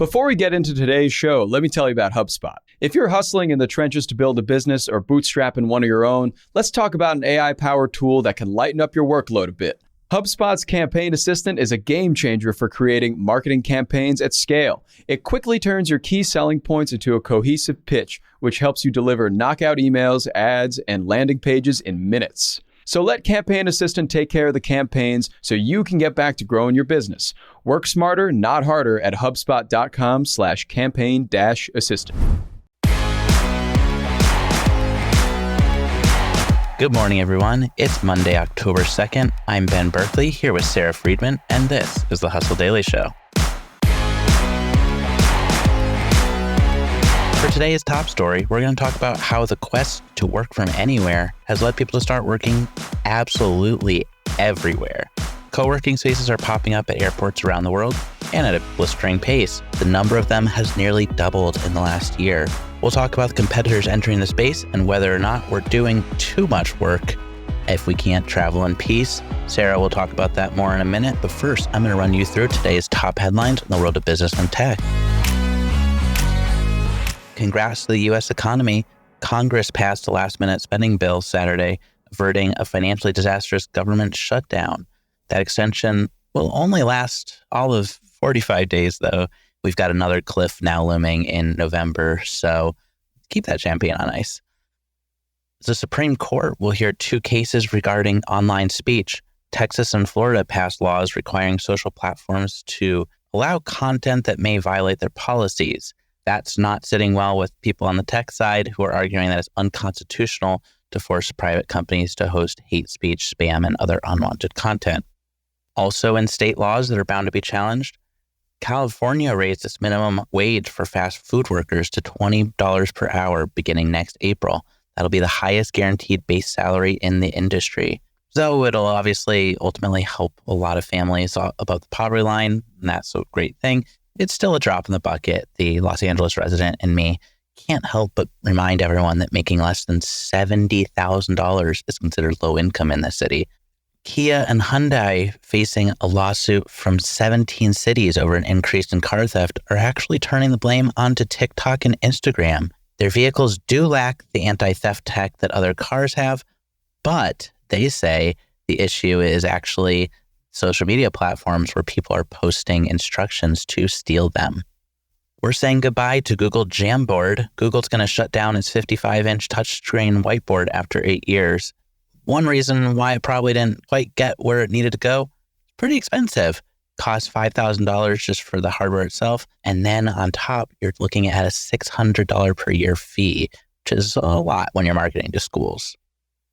Before we get into today's show, let me tell you about HubSpot. If you're hustling in the trenches to build a business or bootstrapping one of your own, let's talk about an AI-powered tool that can lighten up your workload a bit. HubSpot's Campaign Assistant is a game changer for creating marketing campaigns at scale. It quickly turns your key selling points into a cohesive pitch, which helps you deliver knockout emails, ads, and landing pages in minutes. So let Campaign Assistant take care of the campaigns so you can get back to growing your business. Work smarter, not harder at HubSpot.com/campaign-assistant. Good morning, everyone. It's Monday, October 2nd. I'm Ben Berkley here with Sara Friedman, and this is the Hustle Daily Show. For today's top story, we're going to talk about how the quest to work from anywhere has led people to start working absolutely everywhere. Co-working spaces are popping up at airports around the world, and at a blistering pace. The number of them has nearly doubled in the last year. We'll talk about the competitors entering the space and whether or not we're doing too much work if we can't travel in peace. Sara will talk about that more in a minute, but first, I'm going to run you through today's top headlines in the world of business and tech. Congrats to the U.S. economy. Congress passed a last-minute spending bill Saturday, averting a financially disastrous government shutdown. That extension will only last all of 45 days, though. We've got another cliff now looming in November, so keep that champagne on ice. The Supreme Court will hear two cases regarding online speech. Texas and Florida passed laws requiring social platforms to allow content that may violate their policies. That's not sitting well with people on the tech side who are arguing that it's unconstitutional to force private companies to host hate speech, spam, and other unwanted content. Also in state laws that are bound to be challenged, California raised its minimum wage for fast food workers to $20 per hour beginning next April. That'll be the highest guaranteed base salary in the industry. Though it'll obviously ultimately help a lot of families above the poverty line, and that's a great thing. It's still a drop in the bucket. The Los Angeles resident in me can't help but remind everyone that making less than $70,000 is considered low income in the city. Kia and Hyundai, facing a lawsuit from 17 cities over an increase in car theft, are actually turning the blame onto TikTok and Instagram. Their vehicles do lack the anti-theft tech that other cars have, but they say the issue is actually social media platforms where people are posting instructions to steal them. We're saying goodbye to Google Jamboard. Google's going to shut down its 55-inch touchscreen whiteboard after 8 years. One reason why it probably didn't quite get where it needed to go, it's pretty expensive. Cost $5,000 just for the hardware itself. And then on top, you're looking at a $600 per year fee, which is a lot when you're marketing to schools.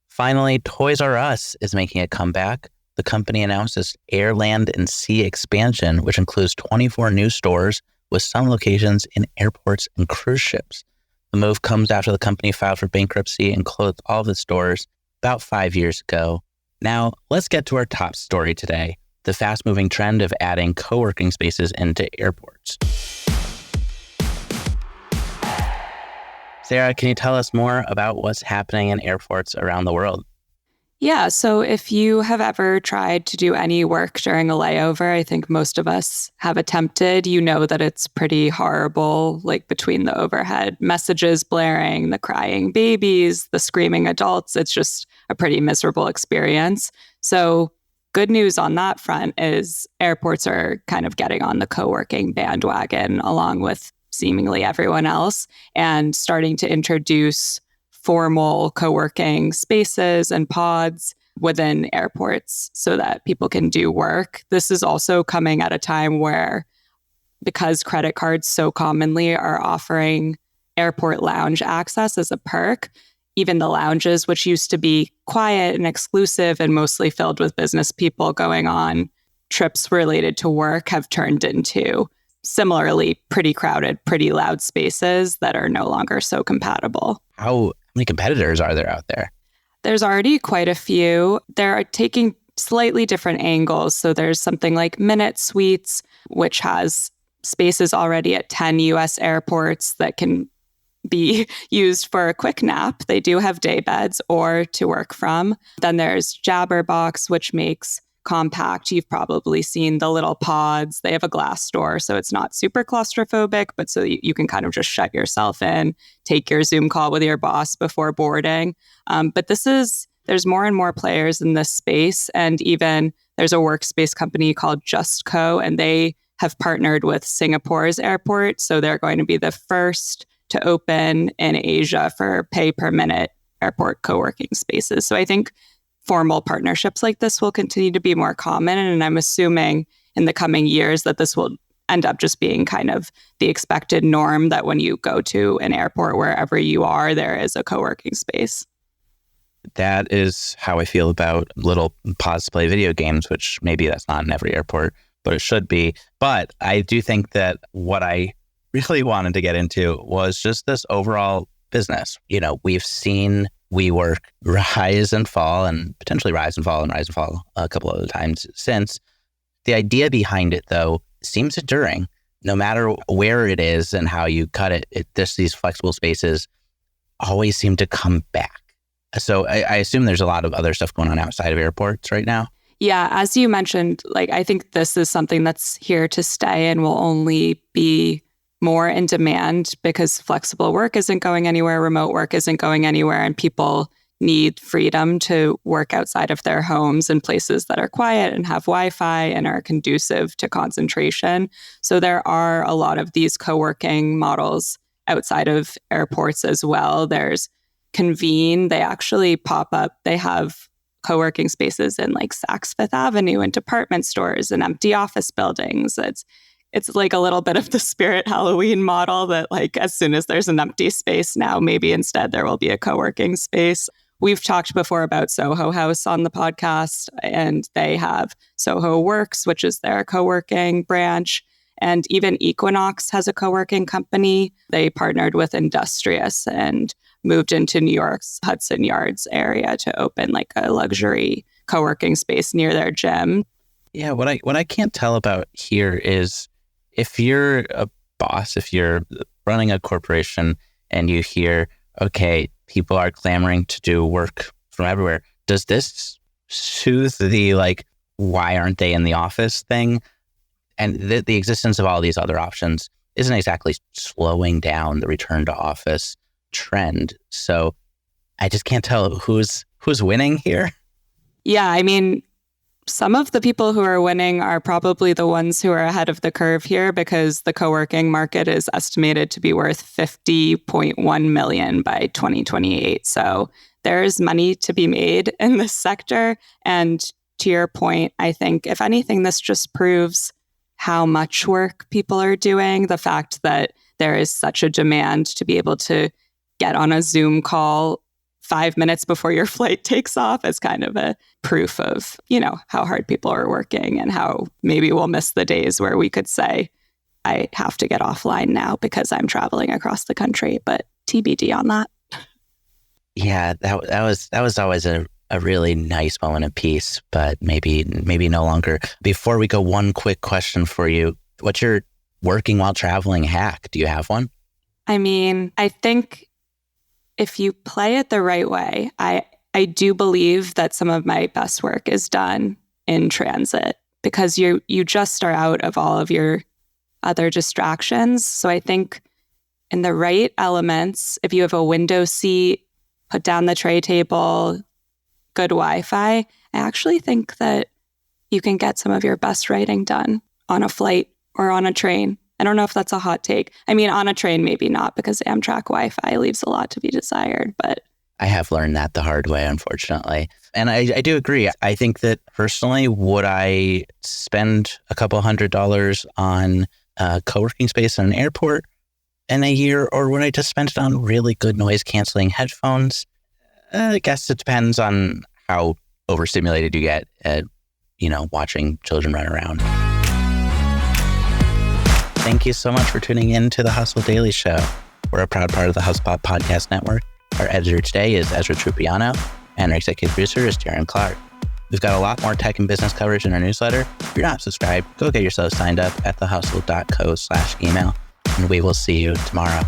Finally, Toys R Us is making a comeback. The company announced its air, land, and sea expansion, which includes 24 new stores with some locations in airports and cruise ships. The move comes after the company filed for bankruptcy and closed all of its stores about 5 years ago. Now, let's get to our top story today, the fast-moving trend of adding co-working spaces into airports. Sara, can you tell us more about what's happening in airports around the world? Yeah, so if you have ever tried to do any work during a layover, I think most of us have attempted, you know that it's pretty horrible, like between the overhead messages blaring, the crying babies, the screaming adults. It's just a pretty miserable experience. So good news on that front is airports are kind of getting on the co-working bandwagon along with seemingly everyone else and starting to introduce formal co-working spaces and pods within airports so that people can do work. This is also coming at a time where, because credit cards so commonly are offering airport lounge access as a perk, even the lounges, which used to be quiet and exclusive and mostly filled with business people going on trips related to work, have turned into similarly pretty crowded, pretty loud spaces that are no longer so compatible. How many competitors are there out there? There's already quite a few. They're taking slightly different angles. So there's something like Minute Suites, which has spaces already at 10 US airports that can be used for a quick nap. They do have day beds or to work from. Then there's Jabberbox, which makes compact. You've probably seen the little pods. They have a glass door, so it's not super claustrophobic, but so you can kind of just shut yourself in, take your Zoom call with your boss before boarding. But there's more and more players in this space. And even there's a workspace company called JustCo, and they have partnered with Singapore's airport. So they're going to be the first to open in Asia for pay per minute airport co-working spaces. So I think formal partnerships like this will continue to be more common. And I'm assuming in the coming years that this will end up just being kind of the expected norm, that when you go to an airport, wherever you are, there is a co-working space. That is how I feel about little pods to play video games, which maybe that's not in every airport, but it should be. But I do think that what I really wanted to get into was just this overall business. We've seen WeWork rise and fall, and potentially rise and fall a couple other times since. The idea behind it, though, seems enduring. No matter where it is and how you cut it, these flexible spaces always seem to come back. So I assume there's a lot of other stuff going on outside of airports right now. Yeah, as you mentioned, I think this is something that's here to stay and will only be more in demand because flexible work isn't going anywhere, remote work isn't going anywhere, and people need freedom to work outside of their homes in places that are quiet and have Wi-Fi and are conducive to concentration. So there are a lot of these co-working models outside of airports as well. There's Convene. They actually pop up. They have co-working spaces in Saks Fifth Avenue and department stores and empty office buildings. It's like a little bit of the Spirit Halloween model that as soon as there's an empty space now, maybe instead there will be a co-working space. We've talked before about Soho House on the podcast, and they have Soho Works, which is their co-working branch. And even Equinox has a co-working company. They partnered with Industrious and moved into New York's Hudson Yards area to open a luxury co-working space near their gym. Yeah, what I can't tell about here is if you're a boss, if you're running a corporation and you hear, okay, people are clamoring to do work from everywhere, does this soothe the why aren't they in the office thing? And the existence of all these other options isn't exactly slowing down the return to office trend. So I just can't tell who's winning here. Yeah, I mean, some of the people who are winning are probably the ones who are ahead of the curve here, because the co-working market is estimated to be worth $50.1 million by 2028. So there's money to be made in this sector. And to your point, I think, if anything, this just proves how much work people are doing. The fact that there is such a demand to be able to get on a Zoom call 5 minutes before your flight takes off is kind of a proof of, how hard people are working, and how maybe we'll miss the days where we could say, I have to get offline now because I'm traveling across the country, but TBD on that. Yeah, that was always a really nice moment of peace, but maybe no longer. Before we go, one quick question for you. What's your working while traveling hack? Do you have one? I mean, I think if you play it the right way, I do believe that some of my best work is done in transit, because you just are out of all of your other distractions. So I think in the right elements, if you have a window seat, put down the tray table, good Wi-Fi, I actually think that you can get some of your best writing done on a flight or on a train. I don't know if that's a hot take. I mean, on a train, maybe not, because Amtrak Wi-Fi leaves a lot to be desired, but I have learned that the hard way, unfortunately. And I do agree. I think that personally, would I spend a couple $100 on a co-working space in an airport in a year, or would I just spend it on really good noise canceling headphones? I guess it depends on how overstimulated you get at, watching children run around. Thank you so much for tuning in to the Hustle Daily Show. We're a proud part of the HubSpot Podcast Network. Our editor today is Ezra Trupiano, and our executive producer is Darren Clarke. We've got a lot more tech and business coverage in our newsletter. If you're not subscribed, go get yourself signed up at thehustle.co/email, and we will see you tomorrow.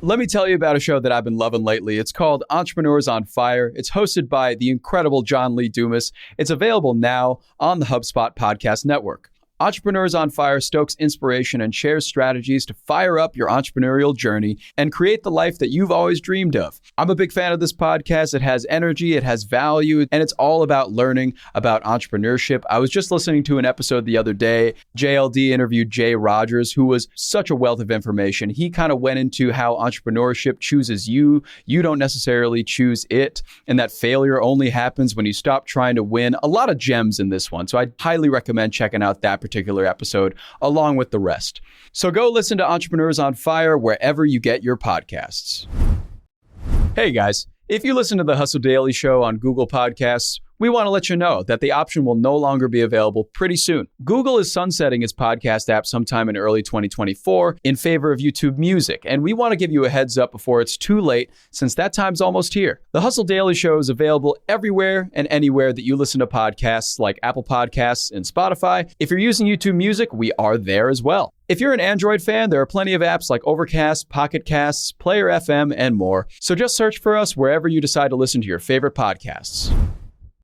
Let me tell you about a show that I've been loving lately. It's called Entrepreneurs on Fire. It's hosted by the incredible John Lee Dumas. It's available now on the HubSpot podcast network. Entrepreneurs on Fire stokes inspiration and shares strategies to fire up your entrepreneurial journey and create the life that you've always dreamed of. I'm a big fan of this podcast. It has energy, it has value, and it's all about learning about entrepreneurship. I was just listening to an episode the other day. JLD interviewed Jay Rogers, who was such a wealth of information. He kind of went into how entrepreneurship chooses you. You don't necessarily choose it, and that failure only happens when you stop trying to win. A lot of gems in this one, so I highly recommend checking out that particular episode along with the rest. So go listen to Entrepreneurs on Fire wherever you get your podcasts. Hey guys, if you listen to the Hustle Daily Show on Google Podcasts, we want to let you know that the option will no longer be available pretty soon. Google is sunsetting its podcast app sometime in early 2024 in favor of YouTube Music, and we want to give you a heads up before it's too late since that time's almost here. The Hustle Daily Show is available everywhere and anywhere that you listen to podcasts like Apple Podcasts and Spotify. If you're using YouTube Music, we are there as well. If you're an Android fan, there are plenty of apps like Overcast, Pocket Casts, Player FM, and more. So just search for us wherever you decide to listen to your favorite podcasts.